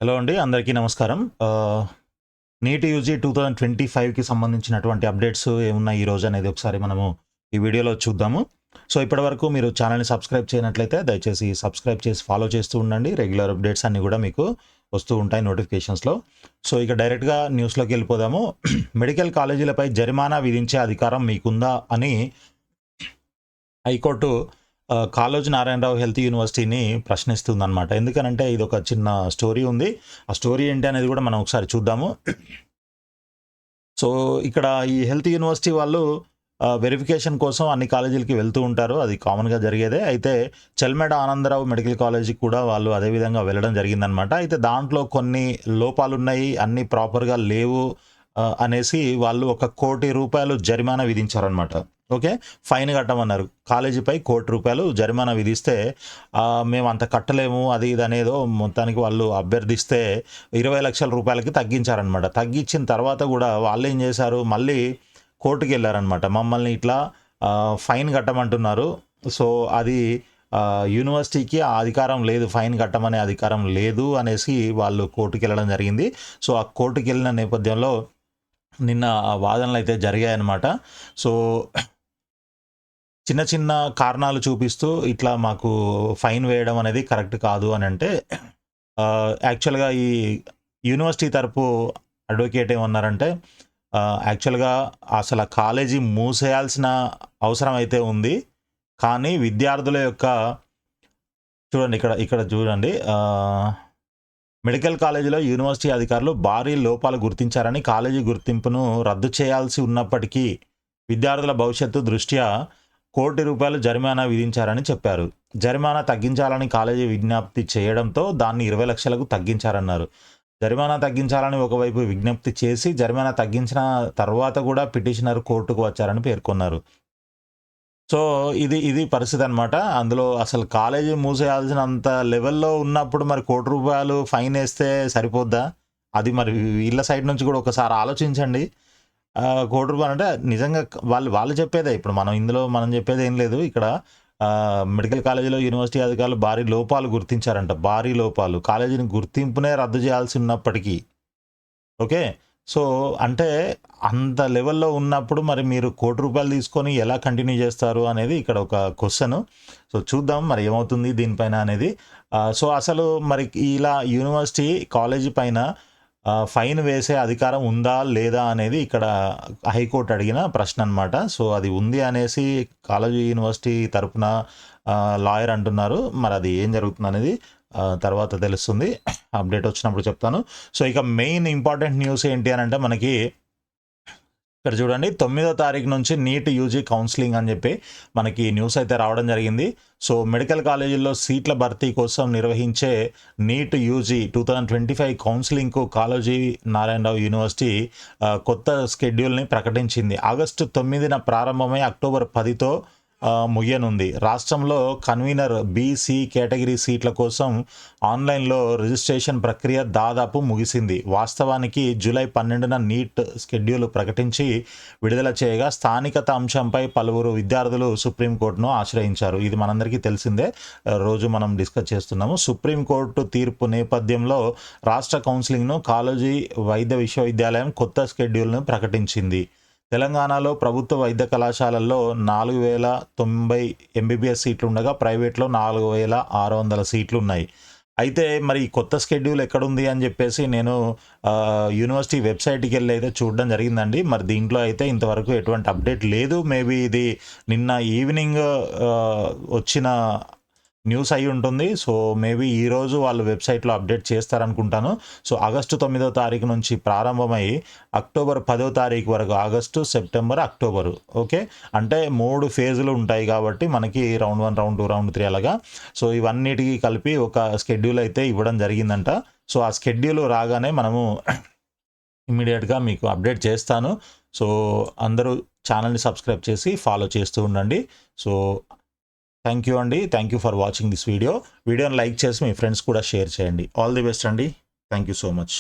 Hello అండి, అందరికీ నమస్కారం. నీట్ యూజీ 2025కి సంబంధించినటువంటి అప్డేట్స్ ఏమున్నాయి ఈరోజు అనేది ఒకసారి మనము ఈ వీడియోలో చూద్దాము. సో ఇప్పటివరకు మీరు ఛానల్ని సబ్స్క్రైబ్ చేయనట్లయితే దయచేసి సబ్స్క్రైబ్ చేసి ఫాలో చేస్తూ ఉండండి. రెగ్యులర్ అప్డేట్స్ అన్నీ కూడా మీకు వస్తూ ఉంటాయి నోటిఫికేషన్స్లో. సో ఇక డైరెక్ట్గా న్యూస్లోకి వెళ్ళిపోదాము. మెడికల్ కాలేజీలపై జరిమానా విధించే అధికారం మీకుందా అని హైకోర్టు కాళోజీ నారాయణరావు హెల్త్ యూనివర్సిటీని ప్రశ్నిస్తుందన్నమాట. ఎందుకనంటే ఇది ఒక చిన్న స్టోరీ ఉంది. ఆ స్టోరీ ఏంటి అనేది కూడా మనం ఒకసారి చూద్దాము. సో ఇక్కడ ఈ హెల్త్ యూనివర్సిటీ వాళ్ళు వెరిఫికేషన్ కోసం అన్ని కాలేజీలకి వెళ్తూ ఉంటారు. అది కామన్గా జరిగేదే. అయితే చెల్మెడ ఆనందరావు మెడికల్ కాలేజీకి కూడా వాళ్ళు అదేవిధంగా వెళ్ళడం జరిగిందనమాట. అయితే దాంట్లో కొన్ని లోపాలు ఉన్నాయి, అన్నీ ప్రాపర్గా లేవు అనేసి వాళ్ళు ₹1 కోటి జరిమానా విధించారనమాట. ఓకే, ఫైన్ కట్టమన్నారు. కాలేజీపై ₹1 కోటి జరిమానా విధిస్తే మేము అంత కట్టలేము అది ఇది అనేదో మొత్తానికి వాళ్ళు అభ్యర్థిస్తే ₹20 లక్షల తగ్గించారనమాట. తగ్గించిన తర్వాత కూడా వాళ్ళు ఏం చేశారు, మళ్ళీ కోర్టుకి వెళ్ళారనమాట. మమ్మల్ని ఇట్లా ఫైన్ కట్టమంటున్నారు, సో అది యూనివర్సిటీకి ఆ అధికారం లేదు, ఫైన్ కట్టమనే అధికారం లేదు అనేసి వాళ్ళు కోర్టుకి వెళ్ళడం జరిగింది. సో ఆ కోర్టుకి వెళ్ళిన నేపథ్యంలో నిన్న వాదనలు అయితే జరిగాయన్నమాట. సో చిన్న చిన్న కారణాలు చూపిస్తూ ఇట్లా మాకు ఫైన్ వేయడం అనేది కరెక్ట్ కాదు అని అంటే, యాక్చువల్గా ఈ యూనివర్సిటీ తరపు అడ్వకేట్ ఏమన్నారంటే, యాక్చువల్గా అసలు కాలేజీ మూసేయాల్సిన అవసరం అయితే ఉంది, కానీ విద్యార్థుల యొక్క చూడండి ఇక్కడ చూడండి, మెడికల్ కాలేజీలో యూనివర్సిటీ అధికారులు భారీ లోపాలు గుర్తించారని, కాలేజీ గుర్తింపును రద్దు చేయాల్సి ఉన్నప్పటికీ విద్యార్థుల భవిష్యత్తు దృష్ట్యా ₹1 కోటి జరిమానా విధించారని చెప్పారు. జరిమానా తగ్గించాలని కాలేజీ విజ్ఞప్తి చేయడంతో దాన్ని 20 లక్షలకు తగ్గించారన్నారు. జరిమానా తగ్గించాలని ఒకవైపు విజ్ఞప్తి చేసి జరిమానా తగ్గించిన తర్వాత కూడా పిటిషనర్ కోర్టుకు వచ్చారని పేర్కొన్నారు. సో ఇది పరిస్థితి అనమాట. అందులో అసలు కాలేజీ మూసేయాల్సినంత లెవెల్లో ఉన్నప్పుడు మరి ₹1 కోటి ఫైన్ వేస్తే సరిపోద్దా? అది మరి వీళ్ళ సైడ్ నుంచి కూడా ఒకసారి ఆలోచించండి. ₹1 కోటి అంటే నిజంగా వాళ్ళు చెప్పేదే. ఇప్పుడు మనం చెప్పేది ఏం లేదు. ఇక్కడ మెడికల్ కాలేజీలో యూనివర్సిటీ అధికారులు భారీ లోపాలు గుర్తించారంట. భారీ లోపాలు, కాలేజీని గుర్తింపునే రద్దు చేయాల్సి ఉన్నప్పటికీ. ఓకే, సో అంటే అంత లెవెల్లో ఉన్నప్పుడు మరి మీరు ₹1 కోటి తీసుకొని ఎలా కంటిన్యూ చేస్తారు అనేది ఇక్కడ ఒక క్వశ్చన్. సో చూద్దాం మరి ఏమవుతుంది దీనిపైన అనేది. సో అసలు మరి ఇలా యూనివర్సిటీ కాలేజీ పైన ఫైన్ వేసే అధికారం ఉందా లేదా అనేది ఇక్కడ హైకోర్టు అడిగిన ప్రశ్న అనమాట. సో అది ఉంది అనేసి కాలేజీ యూనివర్సిటీ తరపున లాయర్ అంటున్నారు. మరి అది ఏం జరుగుతుంది అనేది తర్వాత తెలుస్తుంది. అప్డేట్ వచ్చినప్పుడు చెప్తాను. సో ఇక మెయిన్ ఇంపార్టెంట్ న్యూస్ ఏంటి అని అంటే, మనకి ఇక్కడ చూడండి, 9వ తారీఖు నుంచి నీట్ యూజీ కౌన్సిలింగ్ అని చెప్పి మనకి న్యూస్ అయితే రావడం జరిగింది. సో మెడికల్ కాలేజీల్లో సీట్ల భర్తీ కోసం నిర్వహించే నీట్ యూజీ 2025 కౌన్సిలింగ్కు కాళోజీ నారాయణరావు యూనివర్సిటీ కొత్త స్కెడ్యూల్ని ప్రకటించింది. ఆగస్టు 9న ప్రారంభమై అక్టోబర్ 10తో ముగియనుంది. రాష్ట్రంలో కన్వీనర్ బి-సి కేటగిరీ సీట్ల కోసం ఆన్లైన్లో రిజిస్ట్రేషన్ ప్రక్రియ దాదాపు ముగిసింది. వాస్తవానికి జూలై 12న నీట్ స్కెడ్యూల్ ప్రకటించి విడుదల చేయగా స్థానికత అంశంపై పలువురు విద్యార్థులు సుప్రీంకోర్టును ఆశ్రయించారు. ఇది మనందరికీ తెలిసిందే, రోజు మనం డిస్కస్ చేస్తున్నాము. సుప్రీంకోర్టు తీర్పు నేపథ్యంలో రాష్ట్ర కౌన్సిలింగ్ను కాళోజీ వైద్య విశ్వవిద్యాలయం కొత్త స్కెడ్యూల్ను ప్రకటించింది. తెలంగాణలో ప్రభుత్వ వైద్య కళాశాలల్లో 4090 ఎంబీబీఎస్ సీట్లు ఉండగా ప్రైవేట్లో 4600 సీట్లు ఉన్నాయి. అయితే మరి కొత్త స్కెడ్యూల్ ఎక్కడుంది అని చెప్పేసి నేను యూనివర్సిటీ వెబ్సైట్కి వెళ్ళి అయితే చూడడం జరిగిందండి. మరి దీంట్లో అయితే ఇంతవరకు ఎటువంటి అప్డేట్ లేదు. మేబీ ఇది నిన్న ఈవినింగ్ వచ్చిన న్యూస్ అయి ఉంటుంది. సో మేబీ ఈరోజు వాళ్ళు వెబ్సైట్లో అప్డేట్ చేస్తారనుకుంటాను. సో ఆగస్టు 9వ తారీఖు నుంచి ప్రారంభమై అక్టోబర్ 10వ తారీఖు వరకు, ఆగస్టు, సెప్టెంబర్, అక్టోబరు. ఓకే, అంటే 3 ఫేజులు ఉంటాయి కాబట్టి మనకి రౌండ్ 1, రౌండ్ 2, రౌండ్ 3 అలాగా. సో ఇవన్నిటికీ కలిపి ఒక స్కెడ్యూల్ అయితే ఇవ్వడం జరిగిందంట. సో ఆ స్కెడ్యూల్ రాగానే మనము ఇమ్మీడియట్గా మీకు అప్డేట్ చేస్తాను. సో అందరూ ఛానల్ని సబ్స్క్రైబ్ చేసి ఫాలో చేస్తూ ఉండండి. సో థ్యాంక్ యూ అండి. Thank you for watching this వీడియోని లైక్ చేసి మీ ఫ్రెండ్స్ కూడా షేర్ చేయండి. ఆల్ ది బెస్ట్ అండి. Thank you so much.